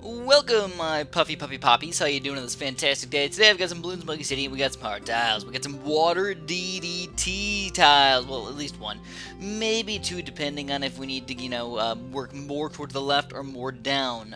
Welcome, my puffy poppies. How you doing on this fantastic day? Today I've got some Bloons Monkey City, and we got some hard tiles. We got some water DDT tiles. Well, at least one. Maybe two, depending on if we need to, work more towards the left or more down.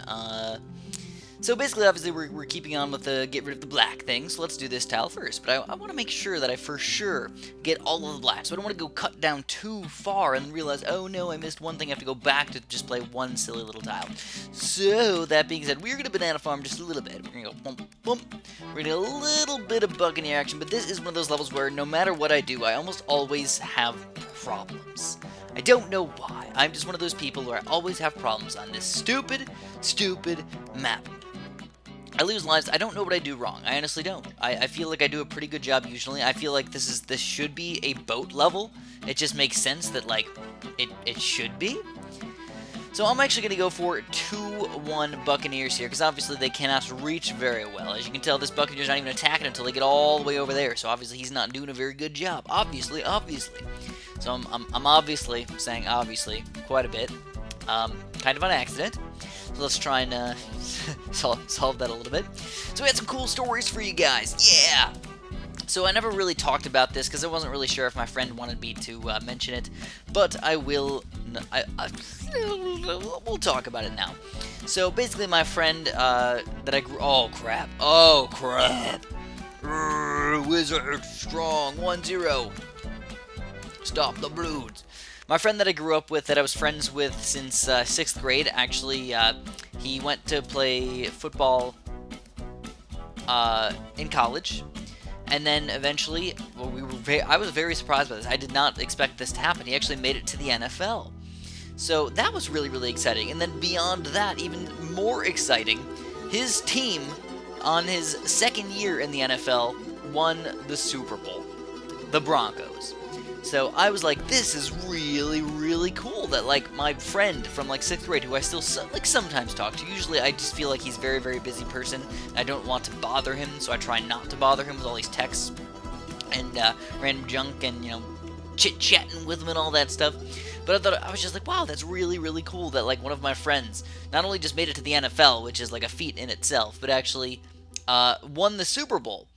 So basically, obviously, we're keeping on with the get rid of the black thing, so let's do this tile first. But I want to make sure that I for sure get all of the black, so I don't want to go cut down too far and realize, oh no, I missed one thing, I have to go back to just play one silly little tile. So, that being said, we're going to banana farm just a little bit. We're going to go bump, bump. We're going to get a little bit of Buccaneer action, but this is one of those levels where no matter what I do, I almost always have problems. I don't know why. I'm just one of those people where I always have problems on this stupid map. I lose lives. I don't know what I do wrong. I honestly don't. I feel like I do a pretty good job usually. I feel like this should be a boat level. It just makes sense that, like, it should be. So I'm actually going to go for 2-1 Buccaneers here, because obviously they cannot reach very well. As you can tell, this Buccaneer's not even attacking until they get all the way over there, so obviously he's not doing a very good job. Obviously. So I'm obviously saying obviously quite a bit. Kind of on accident. So let's try and solve that a little bit. So we had some cool stories for you guys. Yeah! So I never really talked about this because I wasn't really sure if my friend wanted me to mention it, but I will. We'll talk about it now. So basically, my friend that I grew. Oh crap! Wizard strong 1-0. Stop the Bloons. My friend that I grew up with, that I was friends with since 6th grade, actually, he went to play football in college. And then eventually, well, I was very surprised by this. I did not expect this to happen. He actually made it to the NFL. So that was really exciting. And then beyond that, even more exciting, his team, on his second year in the NFL, won the Super Bowl. The Broncos. So I was like, this is really cool that, like, my friend from, like, 6th grade, who I still, like, sometimes talk to. Usually I just feel like he's a very busy person. I don't want to bother him, so I try not to bother him with all these texts and random junk and, chit-chatting with him and all that stuff. But I was just like, wow, that's really cool that, like, one of my friends not only just made it to the NFL, which is, like, a feat in itself, but actually won the Super Bowl.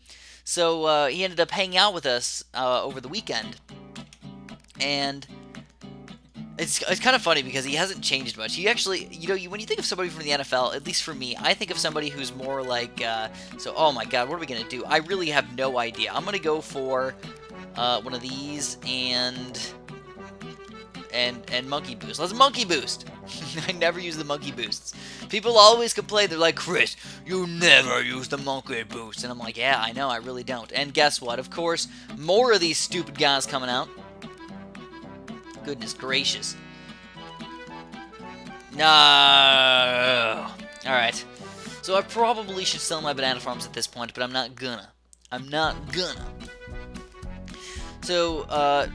So he ended up hanging out with us over the weekend. And it's kind of funny because he hasn't changed much. He actually, when you think of somebody from the NFL, at least for me, I think of somebody who's more like, oh my god, what are we going to do? I really have no idea. I'm going to go for one of these and Monkey Boost. Let's Monkey Boost! I never use the Monkey Boosts. People always complain, they're like, Chris, you never use the Monkey Boost. And I'm like, yeah, I know, I really don't. And guess what? Of course, more of these stupid guys coming out. Goodness gracious. No. Alright. So I probably should sell my banana farms at this point, but I'm not gonna. So,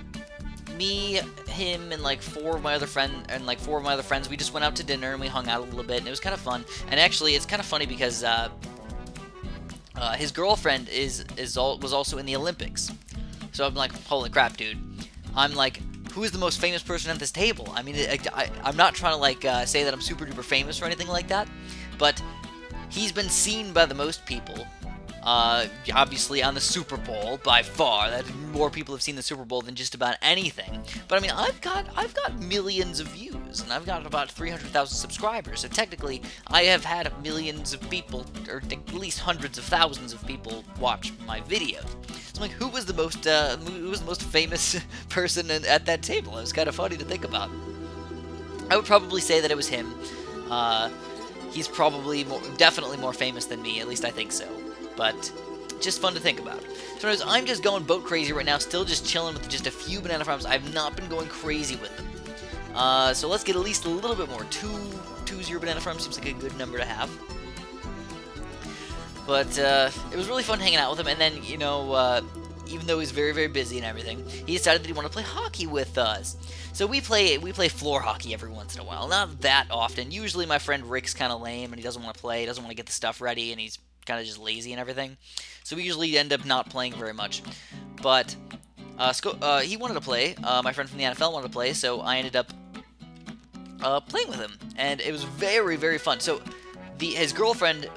me, him, and like four of my other friends, we just went out to dinner and we hung out a little bit, and it was kind of fun. And actually, it's kind of funny because his girlfriend was also in the Olympics. So I'm like, holy crap, dude. I'm like, who is the most famous person at this table? I mean, I'm not trying to, like, say that I'm super duper famous or anything like that, but he's been seen by the most people, obviously on the Super Bowl, by far. That more people have seen the Super Bowl than just about anything. But I mean, I've got millions of views, and I've got about 300,000 subscribers, so technically, I have had millions of people, or at least hundreds of thousands of people watch my videos. So I'm like, who was the most famous person at that table? It was kind of funny to think about. I would probably say that it was him. He's probably definitely more famous than me, at least I think so. But just fun to think about. So anyways, I'm just going boat crazy right now, still just chilling with just a few banana farms. I've not been going crazy with them. So let's get at least a little bit more. 2-0 banana farms seems like a good number to have. But it was really fun hanging out with him, and then, even though he's very busy and everything, he decided that he wanted to play hockey with us. So we play floor hockey every once in a while. Not that often. Usually my friend Rick's kind of lame, and he doesn't want to play, he doesn't want to get the stuff ready, and he's kind of just lazy and everything. So we usually end up not playing very much. But he wanted to play. My friend from the NFL wanted to play, so I ended up playing with him, and it was very fun. So his girlfriend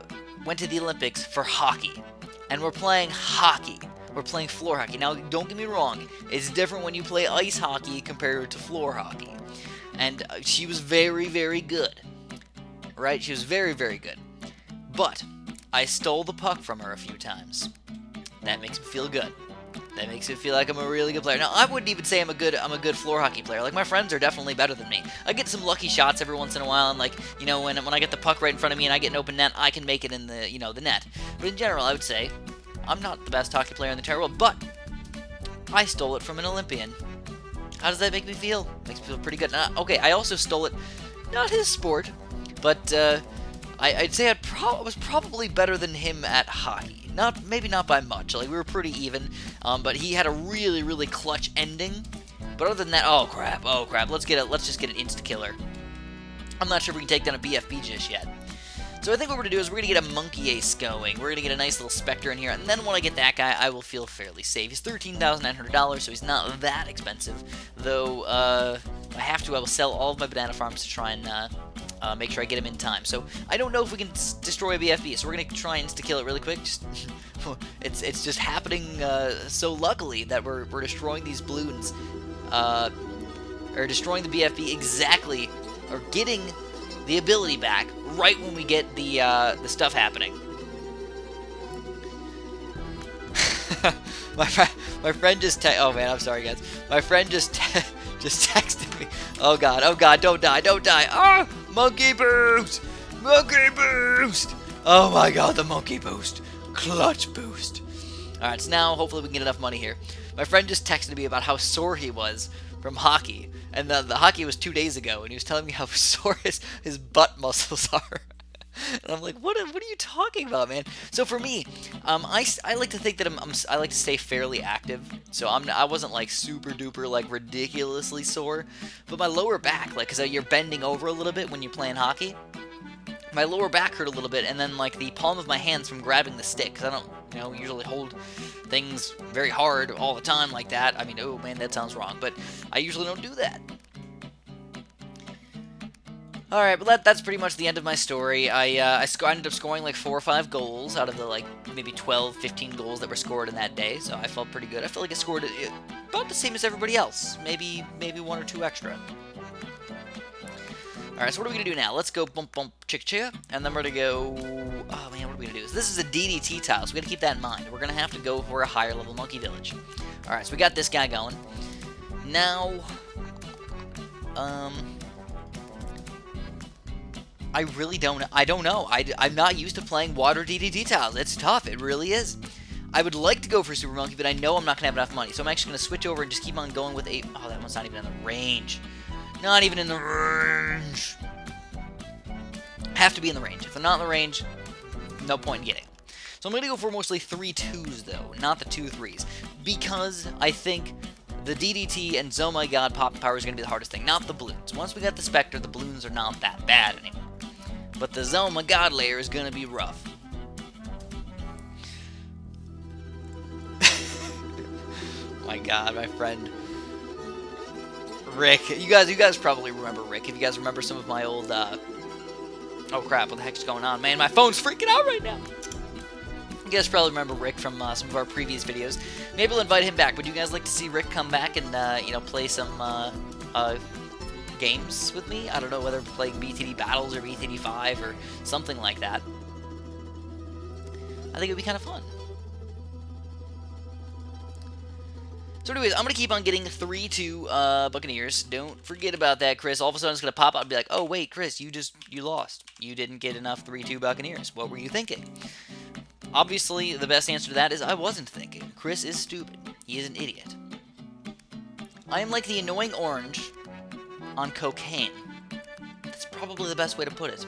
went to the Olympics for hockey, and we're playing hockey. We're playing floor hockey. Now, don't get me wrong, it's different when you play ice hockey compared to floor hockey. And she was very, very good. Right? She was very, very good. But I stole the puck from her a few times. That makes me feel good. That makes me feel like I'm a really good player. Now, I wouldn't even say I'm a good floor hockey player. Like, my friends are definitely better than me. I get some lucky shots every once in a while, and, like, you know, when I get the puck right in front of me and I get an open net, I can make it in the, you know, the net. But in general, I would say I'm not the best hockey player in the entire world, but I stole it from an Olympian. How does that make me feel? Makes me feel pretty good. Okay, I also stole it, not his sport, but I'd say I was probably better than him at hockey. Maybe not by much. Like, we were pretty even, but he had a really, really clutch ending. But other than that, oh crap. Let's just get an insta killer. I'm not sure if we can take down a BFB just yet. So I think what we're gonna do is we're gonna get a monkey ace going. We're gonna get a nice little specter in here, and then when I get that guy, I will feel fairly safe. He's $13,900, so he's not that expensive. Though I have to, I will sell all of my banana farms to try and make sure I get him in time. So I don't know if we can destroy a BFB, so we're gonna try and insta-kill it really quick. It's just happening so luckily that we're destroying these Bloons, or destroying the BFB exactly, or getting the ability back right when we get the stuff happening. my friend just oh man, I'm sorry guys. My friend just texted me. Oh god, don't die. Ah, monkey boost! Monkey boost! Oh my god, the monkey boost. Clutch boost. Alright, so now hopefully we can get enough money here. My friend just texted me about how sore he was from hockey. And the hockey was 2 days ago, and he was telling me how sore his butt muscles are. And I'm like, what are you talking about, man? So for me, I like to think that I like to stay fairly active. So I wasn't like super duper like ridiculously sore, but my lower back, like, cause you're bending over a little bit when you're playing hockey. My lower back hurt a little bit, and then like the palm of my hands from grabbing the stick, cause I don't, you know, usually hold things very hard all the time like that. I mean, oh man, that sounds wrong, but I usually don't do that. Alright, but that's pretty much the end of my story. I ended up scoring like 4 or 5 goals out of the like maybe 12, 15 goals that were scored in that day, so I felt pretty good. I felt like I scored about the same as everybody else, maybe 1 or 2 extra. Alright, so what are we going to do now? Let's go bump, bump, chick, chick, and then we're going to go... Oh, man, what are we going to do? This is a DDT tile, so we got to keep that in mind. We're going to have to go for a higher level monkey village. Alright, so we got this guy going. Now... I really don't... I don't know. I'm not used to playing water DDT tiles. It's tough. It really is. I would like to go for Super Monkey, but I know I'm not going to have enough money. So I'm actually going to switch over and just keep on going with a... Oh, that one's not even in the range. Not even in the range. Have to be in the range. If they're not in the range, no point in getting. So I'm going to go for mostly 3 2s, though, not the 2 3s. Because I think the DDT and Oh My God Pop Power is going to be the hardest thing, not the Bloons. Once we got the Spectre, the Bloons are not that bad anymore. But the Oh My God layer is going to be rough. My God, my friend... Rick. You guys probably remember Rick. If you guys remember some of my old, Oh crap, what the heck's going on? Man, my phone's freaking out right now! You guys probably remember Rick from some of our previous videos. Maybe we'll invite him back. Would you guys like to see Rick come back and, you know, play some, games with me? I don't know, whether playing BTD Battles or BTD 5 or something like that. I think it would be kind of fun. So anyways, I'm going to keep on getting 3-2 Buccaneers. Don't forget about that, Chris. All of a sudden it's going to pop out and be like, oh, wait, Chris, you lost. You didn't get enough 3-2 Buccaneers. What were you thinking? Obviously, the best answer to that is I wasn't thinking. Chris is stupid. He is an idiot. I am like the annoying orange on cocaine. That's probably the best way to put it.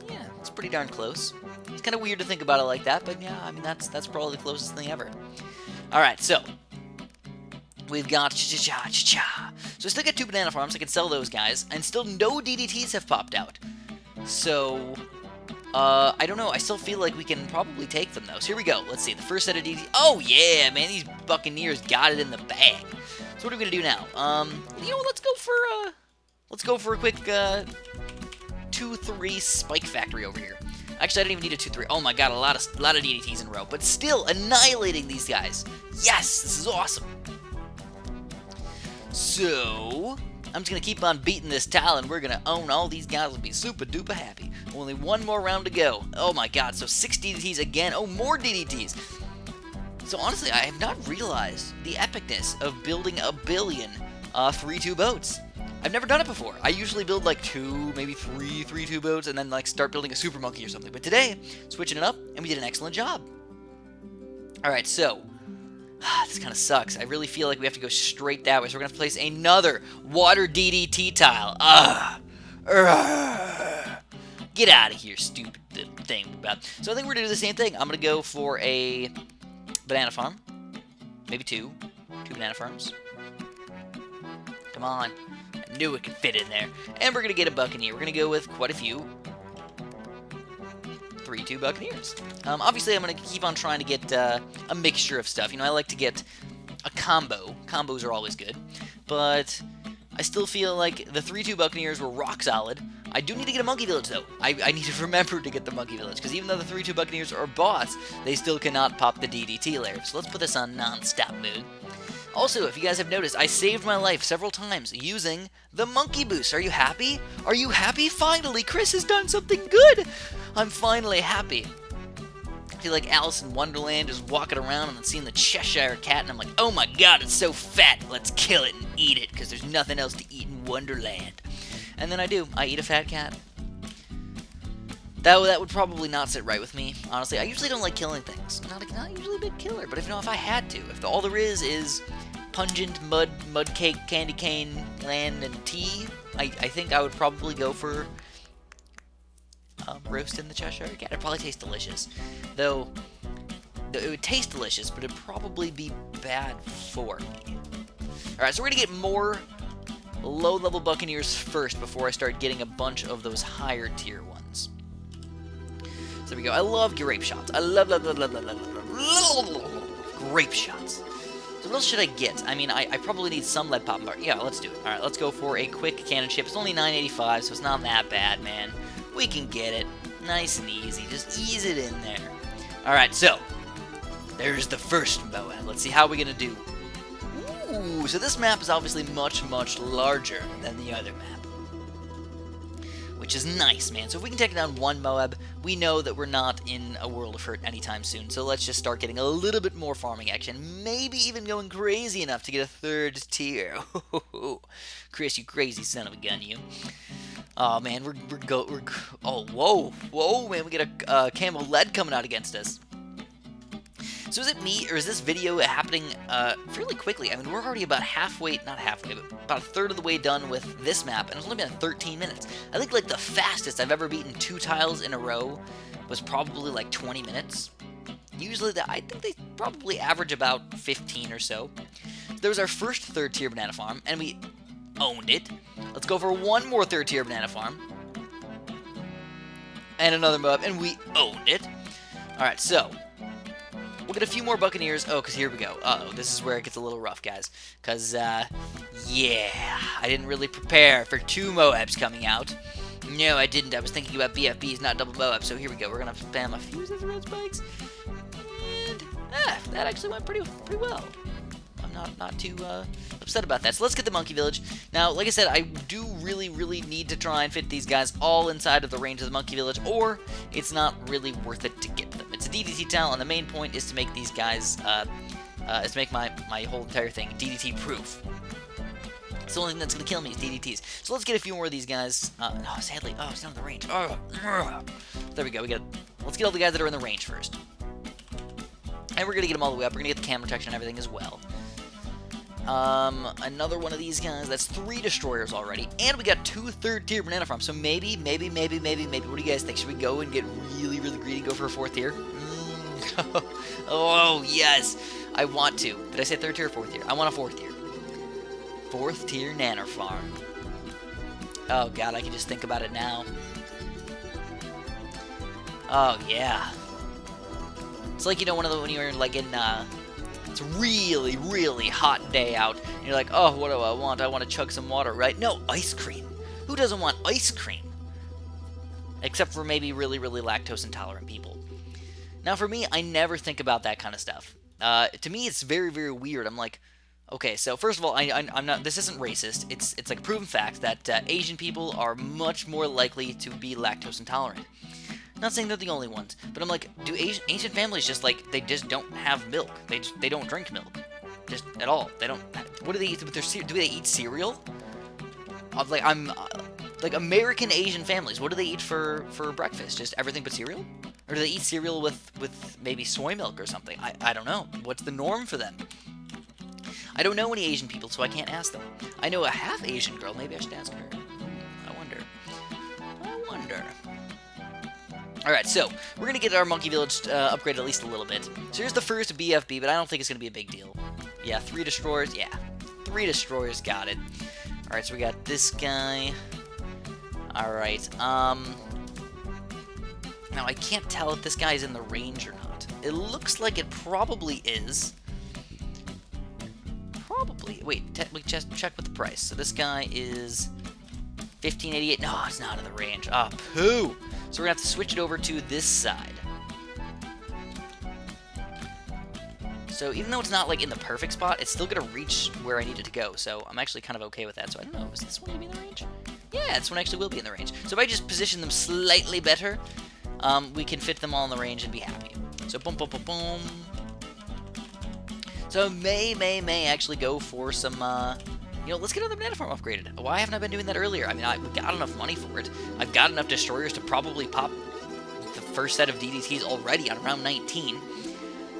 Yeah, it's pretty darn close. It's kind of weird to think about it like that, but yeah, I mean, that's probably the closest thing ever. Alright, so we've got cha-cha-cha-cha-cha. So I still got 2 banana farms. I can sell those guys. And still no DDTs have popped out. So, I don't know. I still feel like we can probably take them, though. So here we go. Let's see. The first set of DDTs. Oh, yeah, man. These Buccaneers got it in the bag. So what are we going to do now? You know, let's go for a quick 2 2-3 spike factory over here. Actually, I didn't even need a 2-3. Oh my god, a lot of DDTs in a row. But still, annihilating these guys. Yes, this is awesome. So, I'm just going to keep on beating this tile, and we're going to own all these guys and be super duper happy. Only one more round to go. Oh my god, so 6 DDTs again. Oh, more DDTs. So honestly, I have not realized the epicness of building a billion 3-2 boats. I've never done it before. I usually build like 2, maybe 3 3-2 boats, and then like start building a super monkey or something. But today, switching it up, and we did an excellent job. Alright, so this kind of sucks. I really feel like we have to go straight that way, so we're going to place another water DDT tile. Get out of here, stupid thing. So I think we're going to do the same thing. I'm going to go for a banana farm. Maybe 2 banana farms. Come on. I knew it could fit in there. And we're going to get a Buccaneer. We're going to go with quite a few 3-2 Buccaneers. Obviously, I'm going to keep on trying to get a mixture of stuff. You know, I like to get a combo. Combos are always good. But I still feel like the 3-2 Buccaneers were rock solid. I do need to get a Monkey Village, though. I need to remember to get the Monkey Village, because even though the 3-2 Buccaneers are boss, they still cannot pop the DDT layer. So let's put this on non-stop mode. Also, if you guys have noticed, I saved my life several times using the Monkey Boost. Are you happy? Are you happy? Finally, Chris has done something good! I'm finally happy. I feel like Alice in Wonderland just walking around and then seeing the Cheshire Cat, and I'm like, oh my god, it's so fat, let's kill it and eat it, because there's nothing else to eat in Wonderland. And then I do. I eat a fat cat. That would probably not sit right with me, honestly. I usually don't like killing things. Not usually a big killer, but if I had to, if all there is pungent mud cake, candy cane, land, and tea, I think I would probably go for roasting the Cheshire Cat. It'd probably taste delicious. Though, it would taste delicious, but it'd probably be bad for me. Alright, so we're going to get more low-level Buccaneers first before I start getting a bunch of those higher tier ones. So there we go. I love grape shots. I love grape shots. So what else should I get? I mean, I probably need some lead popping bar. Yeah, let's do it. Alright, let's go for a quick cannon chip. It's only $9.85, so it's not that bad, man. We can get it. Nice and easy. Just ease it in there. Alright, so there's the first Moab. Let's see how we're going to do. Ooh, so this map is obviously much, much larger than the other map, which is nice, man. So if we can take down one Moab, we know that we're not in a world of hurt anytime soon. So let's just start getting a little bit more farming action, maybe even going crazy enough to get a 3rd tier. Chris, you crazy son of a gun, you. Oh man, oh whoa, man, we get a Camel Lead coming out against us. So is it me, or is this video happening fairly quickly? I mean, we're already about halfway, not halfway, but about a third of the way done with this map, and it's only been 13 minutes. I think, like, the fastest I've ever beaten 2 tiles in a row was probably, like, 20 minutes. Usually, I think they probably average about 15 or so. There was our first 3rd tier banana farm, and we owned it. Let's go for one more 3rd tier banana farm. And another mob, and we owned it. Alright, so we'll get a few more Buccaneers. Oh, because here we go. Uh-oh, this is where it gets a little rough, guys. Because, yeah, I didn't really prepare for 2 Moabs coming out. No, I didn't. I was thinking about BFBs, not double Moabs. So here we go. We're going to spam a few of the red spikes. And, that actually went pretty well. I'm not too upset about that. So let's get the Monkey Village. Now, like I said, I do really need to try and fit these guys all inside of the range of the Monkey Village, or it's not really worth it to get them. It's a DDT tile, and the main point is to make these guys, is to make my whole entire thing DDT proof. It's the only thing that's going to kill me is DDTs. So let's get a few more of these guys. Oh, sadly, it's not in the range. There we go. Let's get all the guys that are in the range first. And we're going to get them all the way up. We're going to get the cam protection and everything as well. Another one of these guys. That's 3 destroyers already. And we got 2 3rd tier banana farms. So maybe. What do you guys think? Should we go and get really greedy and go for a 4th tier? Oh, yes. I want to. Did I say 3rd tier or 4th tier? I want a 4th tier. 4th tier nanner farm. Oh, God. I can just think about it now. Oh, yeah. It's like, you know, when you're, like, in, it's a really hot day out, and you're like, oh, what do I want? I want to chug some water, right? No, ice cream. Who doesn't want ice cream? except for maybe really, really lactose intolerant people. Now, for me, I never think about that kind of stuff. To me, it's very, very weird. I'm like, okay, so first of all, I'm not. This isn't racist. It's like a proven fact that Asian people are much more likely to be lactose intolerant. Not saying they're the only ones, but I'm like, do Asian families just like they just don't have milk? They don't drink milk, just at all. They don't. What do they eat with their cereal? Do they eat cereal? Like American Asian families. What do they eat for breakfast? Just everything but cereal? Or do they eat cereal with maybe soy milk or something? I don't know. What's the norm for them? I don't know any Asian people, so I can't ask them. I know a half Asian girl. Maybe I should ask her. I wonder. Alright, so we're going to get our monkey village upgraded at least a little bit. So here's the first BFB, but I don't think it's going to be a big deal. Yeah, 3 destroyers. Yeah, 3 destroyers. Got it. Alright, so we got this guy. Alright, now, I can't tell if this guy is in the range or not. It looks like it probably is. Probably. Wait, we just check with the price. So this guy is $15.88. No, it's not in the range. Ah, poo! So we're going to have to switch it over to this side. So even though it's not, like, in the perfect spot, it's still going to reach where I need it to go. So I'm actually kind of okay with that. So I don't know, is this one going to be in the range? Yeah, this one actually will be in the range. So if I just position them slightly better, we can fit them all in the range and be happy. So boom, boom, boom, boom. So may actually go for some, let's get another banana farm upgraded. Why haven't I been doing that earlier? I mean, we got enough money for it. I've got enough destroyers to probably pop the first set of DDTs already on round 19.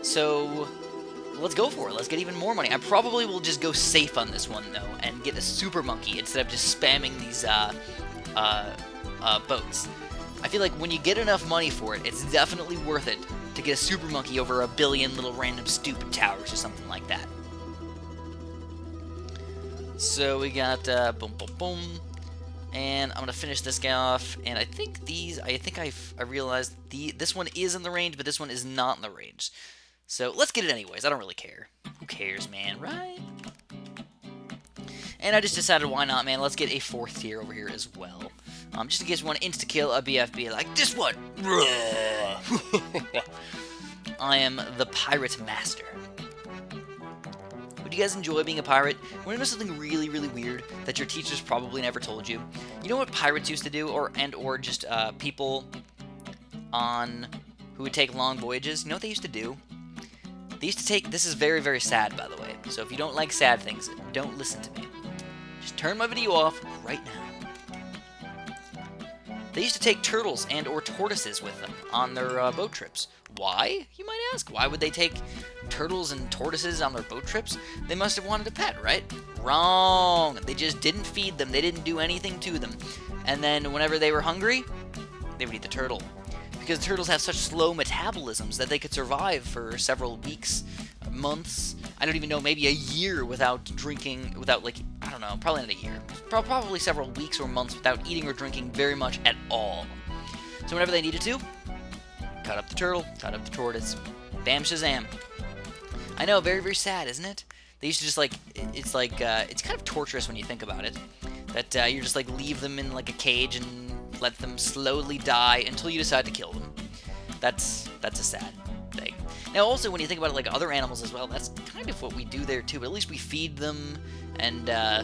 So let's go for it. Let's get even more money. I probably will just go safe on this one, though, and get a super monkey instead of just spamming these boats. I feel like when you get enough money for it, it's definitely worth it to get a super monkey over a billion little random stupid towers or something like that. So we got boom, boom, boom, and I'm gonna finish this guy off. And I think I realized this one is in the range, but this one is not in the range. So let's get it anyways. I don't really care. Who cares, man? Right? And I just decided, why not, man? Let's get a 4th tier over here as well. Just in case you want to insta-kill a BFB like this one. I am the Pirate Master. Would you guys enjoy being a pirate? Want to know something really, really weird that your teachers probably never told you? You know what pirates used to do, or just people who would take long voyages? You know what they used to do? They used to take... This is very, very sad, by the way. So if you don't like sad things, don't listen to me. Just turn my video off right now. They used to take turtles and or tortoises with them on their boat trips. Why, you might ask? Why would they take turtles and tortoises on their boat trips? They must have wanted a pet, right? Wrong! They just didn't feed them. They didn't do anything to them. And then whenever they were hungry, they would eat the turtle. Because turtles have such slow metabolisms that they could survive for several weeks, months, I don't even know, maybe a year without drinking, without, like, I don't know, probably not a year. Probably several weeks or months without eating or drinking very much at all. So whenever they needed to, cut up the turtle, cut up the tortoise, bam shazam. I know, very, very sad, isn't it? They used to just, like, it's kind of torturous when you think about it. That you just, like, leave them in, like, a cage and let them slowly die until you decide to kill them. That's a sad thing. Now, also, when you think about it like other animals as well, that's kind of what we do there, too. But at least we feed them, and, I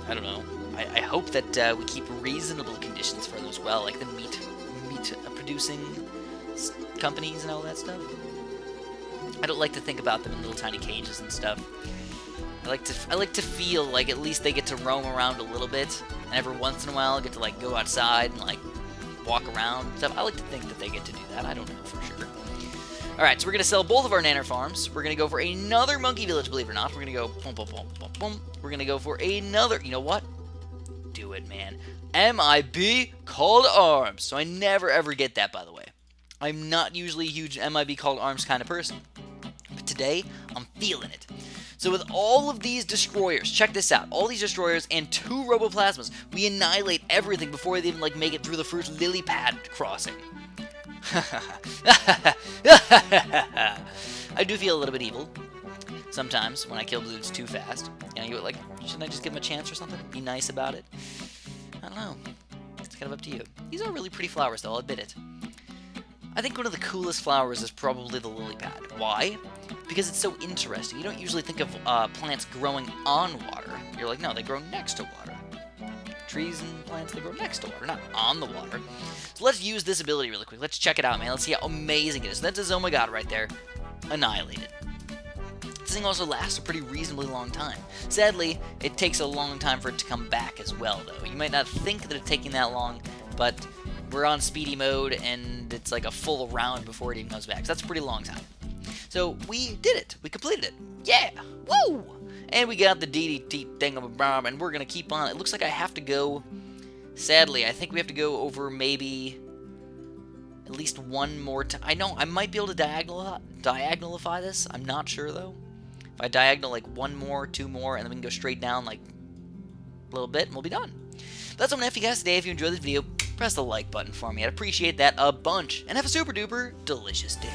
don't know. I hope that we keep reasonable conditions for them as well, like the meat-producing companies and all that stuff. I don't like to think about them in little tiny cages and stuff. I like to feel like at least they get to roam around a little bit, and every once in a while get to like go outside and like walk around and stuff. I like to think that they get to do that. I don't know for sure. Alright, so we're gonna sell both of our nanner farms. We're gonna go for another monkey village, believe it or not. We're gonna go boom, boom, boom, boom, boom. We're gonna go for another. You know what? Do it, man. MIB Call to Arms. So I never ever get that, by the way. I'm not usually a huge MIB Call to Arms kind of person, but today I'm feeling it. So with all of these destroyers, check this out, all these destroyers and 2 roboplasmas, we annihilate everything before they even like make it through the first lily pad crossing. I do feel a little bit evil sometimes when I kill Bloons too fast. You know, you're like, shouldn't I just give him a chance or something? Be nice about it? I don't know. It's kind of up to you. These are really pretty flowers, though, I'll admit it. I think one of the coolest flowers is probably the lily pad. Why? Because it's so interesting. You don't usually think of plants growing on water. You're like, no, they grow next to water. Trees and plants, they grow next to water, not on the water. So let's use this ability really quick. Let's check it out, man. Let's see how amazing it is. That's a Oh My God right there. Annihilated. This thing also lasts a pretty reasonably long time. Sadly, it takes a long time for it to come back as well, though. You might not think that it's taking that long, but we're on speedy mode, and it's like a full round before it even comes back. So that's a pretty long time. So we did it. We completed it. Yeah! Woo! And we got the DDT thingamabomb, and we're going to keep on. It looks like I have to go... Sadly, I think we have to go over maybe at least one more time. I know I might be able to diagonalify this. I'm not sure, though. If I diagonal like one more, two more, and then we can go straight down like a little bit, and we'll be done. That's what I'm going to have for you guys today. If you enjoyed this video, press the like button for me. I'd appreciate that a bunch. And have a super duper delicious day.